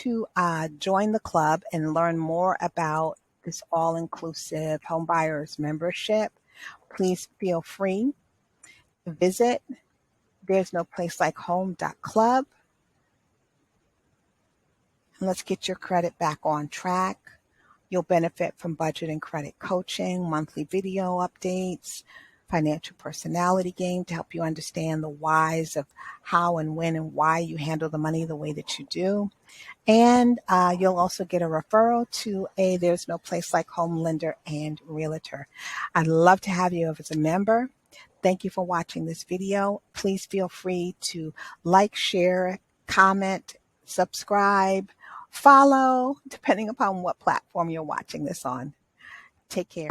to join the club and learn more about this all-inclusive Homebuyers membership, please feel free to visit there's no place like home.club. And let's get your credit back on track. You'll benefit from budget and credit coaching, monthly video updates, financial personality game to help you understand the whys of how and when and why you handle the money the way that you do. And you'll also get a referral to a There's No Place Like Home lender and realtor. I'd love to have you as a member. Thank you for watching this video. Please feel free to like, share, comment, subscribe, follow, depending upon what platform you're watching this on. Take care.